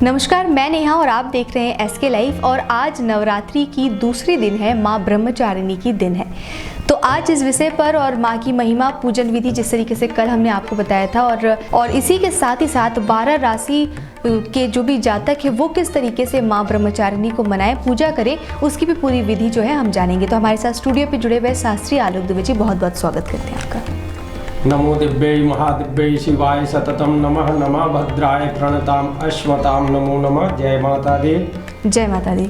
नमस्कार, मैं नेहा और आप देख रहे हैं एसके लाइव। और आज नवरात्रि की दूसरी दिन है, माँ ब्रह्मचारिणी की दिन है। तो आज इस विषय पर और माँ की महिमा, पूजन विधि जिस तरीके से कल हमने आपको बताया था और इसी के साथ ही साथ 12 राशि के जो भी जातक है वो किस तरीके से माँ ब्रह्मचारिणी को मनाएं, पूजा करें, उसकी भी पूरी विधि जो है हम जानेंगे। तो हमारे साथ स्टूडियो पे जुड़े हुए शास्त्री आलोक दुबे जी, बहुत बहुत स्वागत करते हैं आपका। नमो दिव्यै महादिव्यै शिवाय सततम नमः। नमः भद्राय प्रणताम अश्वताम नमो नमः। जय माता दी। जय माता दी।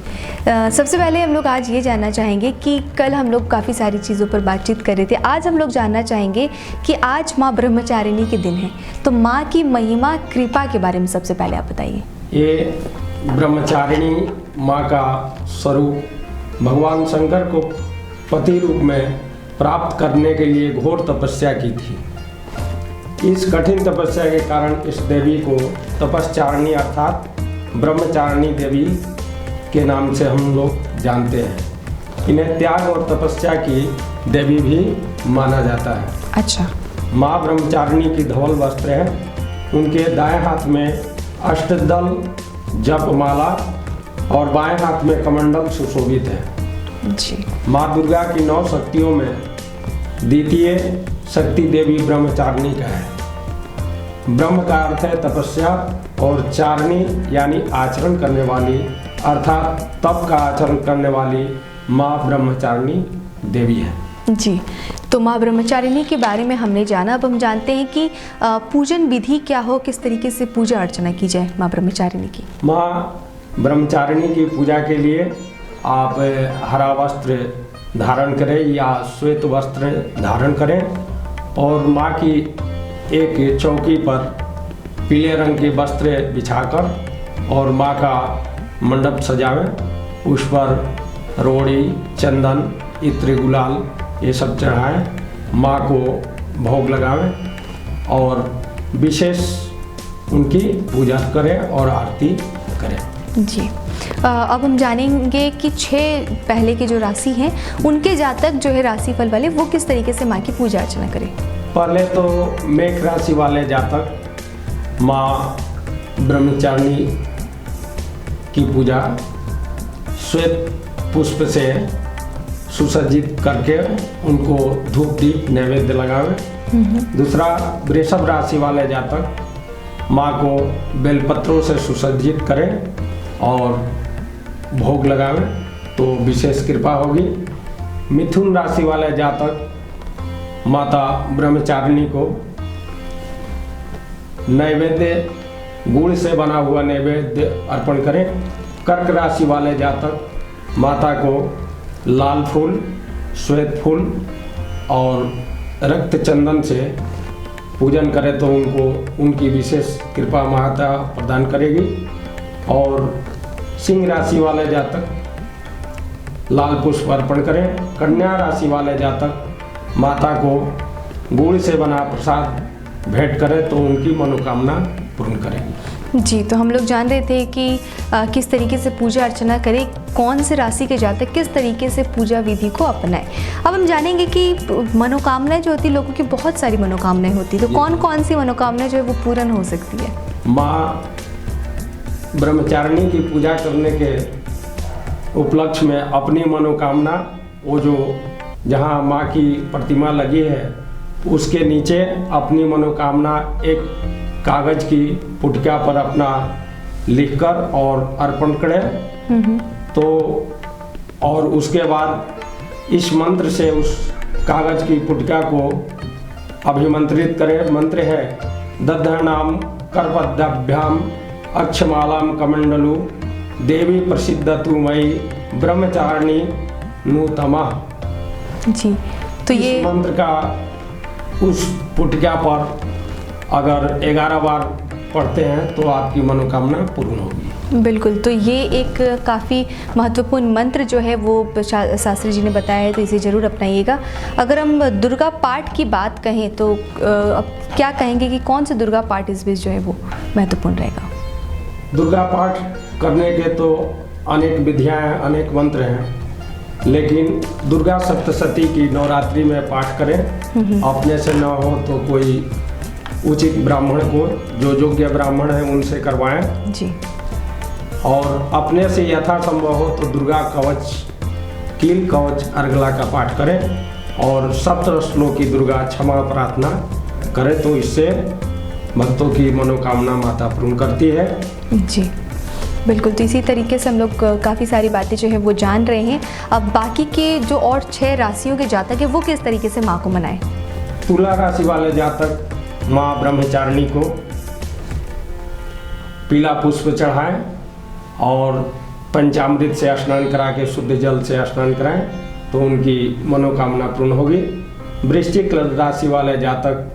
सबसे पहले हम लोग आज ये जानना चाहेंगे कि कल हम लोग काफ़ी सारी चीज़ों पर बातचीत कर रहे थे। आज हम लोग जानना चाहेंगे कि आज माँ ब्रह्मचारिणी के दिन है, तो माँ की महिमा, कृपा के बारे में सबसे पहले आप बताइए। ये ब्रह्मचारिणी माँ का स्वरूप भगवान शंकर को पति रूप में प्राप्त करने के लिए घोर तपस्या की थी। इस कठिन तपस्या के कारण इस देवी को तपस्चारिणी अर्थात ब्रह्मचारिणी देवी के नाम से हम लोग जानते हैं। इन्हें त्याग और तपस्या की देवी भी माना जाता है। अच्छा। माँ ब्रह्मचारिणी की धवल वस्त्र है। उनके दाएं हाथ में अष्टदल जपमाला और बाएं हाथ में कमंडल सुशोभित है जी। माँ दुर्गा की 9 शक्तियों में द्वितीय शक्ति देवी ब्रह्मचारिणी का है। ब्रह्म का अर्थ है तपस्या और चारिणी यानी आचरण करने वाली, अर्थात तप का आचरण करने वाली माँ ब्रह्मचारिणी देवी है जी। तो माँ ब्रह्मचारिणी के बारे में हमने जाना। अब हम जानते हैं कि पूजन विधि क्या हो, किस तरीके से पूजा अर्चना की जाए माँ ब्रह्मचारिणी की। माँ ब्रह्मचारिणी की पूजा के लिए आप हरा वस्त्र धारण करें या श्वेत वस्त्र धारण करें और माँ की एक चौकी पर पीले रंग के वस्त्र बिछाकर और माँ का मंडप सजावें। उस पर रोड़ी, चंदन, इत्र, गुलाल ये सब चढ़ाएं, माँ को भोग लगावें और विशेष उनकी पूजा करें और आरती करें जी। अब हम जानेंगे कि 6 पहले के जो राशि हैं उनके जातक जो है राशिफल वाले, वो किस तरीके से माँ की पूजा अर्चना करें। पहले तो मेष राशि वाले जातक माँ ब्रह्मचारिणी की पूजा श्वेत पुष्प से सुसज्जित करके उनको धूप दीप नैवेद्य लगावें। दूसरा, वृषभ राशि वाले जातक माँ को बेलपत्रों से सुसज्जित करें और भोग लगावें तो विशेष कृपा होगी। मिथुन राशि वाले जातक माता ब्रह्मचारिणी को नैवेद्य, गुड़ से बना हुआ नैवेद्य अर्पण करें। कर्क राशि वाले जातक माता को लाल फूल, श्वेत फूल और रक्त चंदन से पूजन करें तो उनकी विशेष कृपा माता प्रदान करेगी। और सिंह राशि वाले जातक लाल पुष्प अर्पण करें। कन्या राशि वाले जातक माता को गुड़ से बना प्रसाद भेंट करें तो उनकी मनोकामना पूर्ण करेंगी जी। तो हम लोग जान रहे थे कि किस तरीके से पूजा अर्चना करें, कौन से राशि के जातक किस तरीके से पूजा विधि को अपनाएं। अब हम जानेंगे कि मनोकामनाएं जो होती, लोगों की बहुत सारी मनोकामनाएं होती, तो कौन कौन सी मनोकामनाएं जो है वो पूर्ण हो सकती है। माँ ब्रह्मचारिणी की पूजा करने के उपलक्ष्य में अपनी मनोकामना, वो जो जहाँ माँ की प्रतिमा लगी है उसके नीचे अपनी मनोकामना एक कागज की पुटिका पर अपना लिखकर और अर्पण करें तो और उसके बाद इस मंत्र से उस कागज की पुटिका को अभिमंत्रित करें। मंत्र है दधनाम करपद्भ्याम अक्षमालाम कमंडलु देवी प्रसिद्धतु मयि ब्रह्मचारिणी नूतमा जी। तो ये मंत्र का उस पुटिका पर अगर 11 बार पढ़ते हैं तो आपकी मनोकामना पूर्ण होगी। बिल्कुल। तो ये एक काफ़ी महत्वपूर्ण मंत्र जो है वो शास्त्री जी ने बताया है, तो इसे ज़रूर अपनाइएगा। अगर हम दुर्गा पाठ की बात कहें तो अब क्या कहेंगे कि कौन सा दुर्गा पाठ इस बीच जो है वो महत्वपूर्ण रहेगा। दुर्गा पाठ करने के तो अनेक विधियाँ हैं, अनेक मंत्र हैं, लेकिन दुर्गा सप्तशती की नवरात्रि में पाठ करें। अपने से न हो तो कोई उचित ब्राह्मण को, जो योग्य ब्राह्मण है उनसे करवाएं जी। और अपने से यथासंभव हो तो दुर्गा कवच, कील कवच, अर्गला का पाठ करें और 17 श्लोक की दुर्गा क्षमा प्रार्थना करें, तो इससे भक्तों की मनोकामना माता पूर्ण करती है। जी बिल्कुल, तो इसी तरीके से हम लोग काफ़ी सारी बातें जो है वो जान रहे हैं। अब बाकी के जो और 6 राशियों के जातक है वो किस तरीके से माँ को मनाएं? तुला राशि वाले जातक माँ ब्रह्मचारिणी को पीला पुष्प चढ़ाएं और पंचामृत से स्नान करा के शुद्ध जल से स्नान कराएं, तो उनकी मनोकामना पूर्ण होगी। वृश्चिक राशि वाले जातक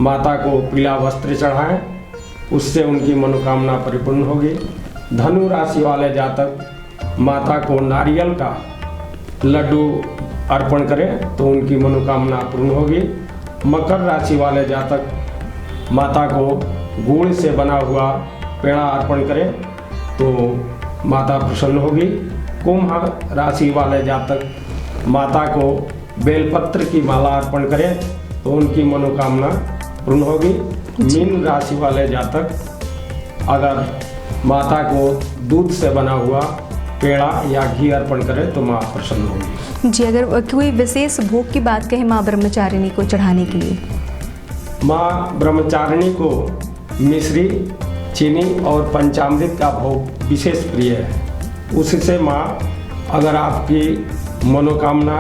माता को पीला वस्त्र चढ़ाएं, उससे उनकी मनोकामना परिपूर्ण होगी। धनु राशि वाले जातक माता को नारियल का लड्डू अर्पण करें, तो उनकी मनोकामना पूर्ण होगी। मकर राशि वाले जातक माता को गुड़ से बना हुआ पेड़ा अर्पण करें, तो माता प्रसन्न होगी। कुंभ राशि वाले जातक माता को बेलपत्र की माला अर्पण करें, तो उनकी मनोकामना पूर्ण होगी। मीन राशि वाले जातक अगर माता को दूध से बना हुआ पेड़ा या घी अर्पण करें, तो माँ प्रसन्न होगी। जी, अगर कोई विशेष भोग की बात कहें माँ ब्रह्मचारिणी को चढ़ाने के लिए? माँ ब्रह्मचारिणी को मिश्री, चीनी और पंचामृत का भोग विशेष प्रिय है। उससे माँ, अगर आपकी मनोकामना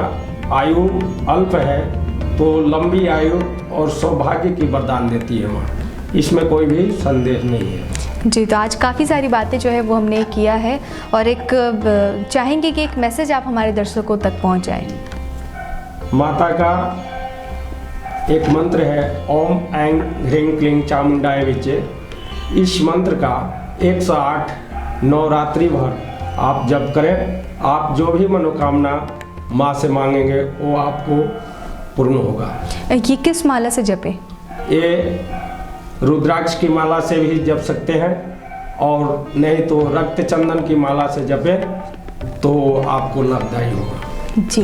आयु अल्प है तो लंबी आयु और सौभाग्य की वरदान देती है माँ, इसमें कोई भी संदेह नहीं है। जी, तो आज काफ़ी सारी बातें जो है वो हमने किया है और एक चाहेंगे कि एक मैसेज आप हमारे दर्शकों तक पहुंच जाए। माता का एक मंत्र है ओम ऐं ह्रीं क्लीं चामुंडाय विचे। इस मंत्र का 108 नवरात्रि भर आप जप करें, आप जो भी मनोकामना माँ से मांगेंगे वो आपको पूर्ण होगा। ये किस माला से जपे? ये रुद्राक्ष की माला से भी जप सकते हैं और नहीं तो रक्त चंदन की माला से जपे तो आपको लाभदायी होगा। जी,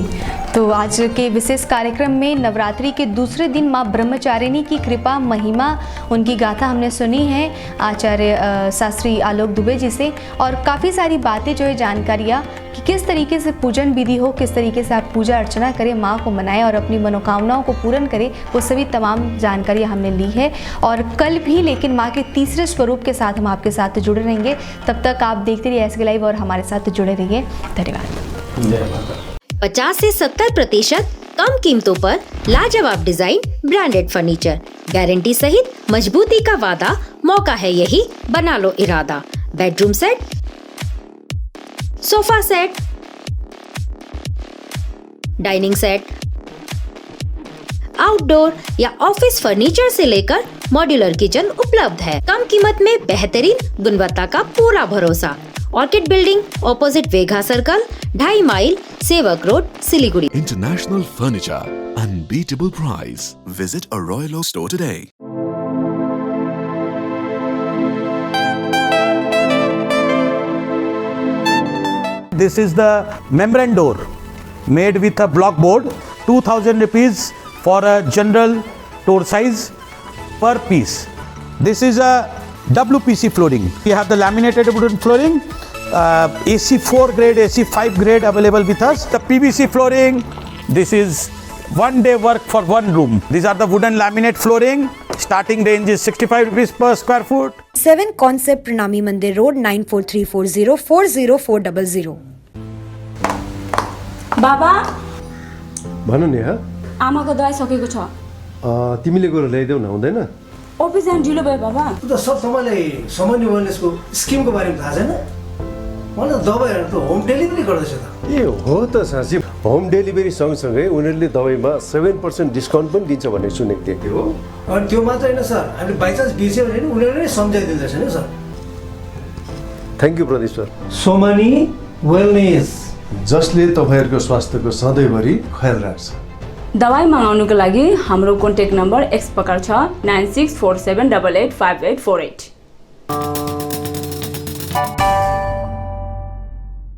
तो आज के विशेष कार्यक्रम में नवरात्रि के दूसरे दिन माँ ब्रह्मचारिणी की कृपा महिमा, उनकी गाथा हमने सुनी है आचार्य शास्त्री आलोक दुबे जी से, और काफ़ी सारी बातें जो है जानकारियाँ कि किस तरीके से पूजन विधि हो, किस तरीके से आप पूजा अर्चना करें, माँ को मनाएं और अपनी मनोकामनाओं को पूर्ण करें, वो सभी तमाम जानकारियाँ हमने ली है। और कल भी लेकिन माँ के तीसरे स्वरूप के साथ हम आपके साथ जुड़े रहेंगे। तब तक आप देखते रहिए SK लाइव और हमारे साथ जुड़े रहिए। धन्यवाद। जय माता। 50 से 70% कम कीमतों पर लाजवाब डिजाइन, ब्रांडेड फर्नीचर, गारंटी सहित मजबूती का वादा, मौका है यही, बना लो इरादा। Bedroom set, sofa set, dining set, outdoor या ऑफिस फर्नीचर से लेकर मॉड्यूलर किचन उपलब्ध है। कम कीमत में बेहतरीन गुणवत्ता का पूरा भरोसा। Orchid building, opposite Vegha circle, 2.5 mile, Sevoke road, Siliguri. International Furniture, unbeatable price. Visit a Royal Oak store today. This is the membrane door made with a block board, 2000 rupees for a general door size per piece. This is a WPC flooring. We have the laminated wooden flooring, AC4 grade, AC5 grade available with us. The PVC flooring, this is one day work for one room. These are the wooden laminate flooring. Starting range is 65 rupees per square foot. 7 Concept Pranami Mandir Road 94340 40400. बाबा भन नि हा आमाको दबाई सकेको छ। तिमीले गएर ल्याइदेऊ न, हुँदैन? अफिस जान ढिलो भयो बाबा। त सर तपाईँलाई सामान्य वेलनेसको स्किमको बारेमा थाहा छैन? मलाई दबाईहरू त होम डेलिभरी गर्दैछ त। ए हो त साँच्ची, होम डेलिभरी सँगसँगै उनीहरूले दबाईमा 7% डिस्काउन्ट पनि दिन्छ भन्ने सुनेको थिएँ। हो, अनि त्यो मात्र होइन सर, हामीले बाइचान्स बिर्स्यो भने उनीहरूले नै सम्झाइदिँदैछ नि sir. Thank you Pradeep sir. Somani wellness, जसले तपाईँहरूको स्वास्थ्यको सधैँभरि ख्याल राख्छ। दबाई मगाउनुको लागि हाम्रो कन्ट्याक्ट नम्बर यस प्रकार छ 9647885848।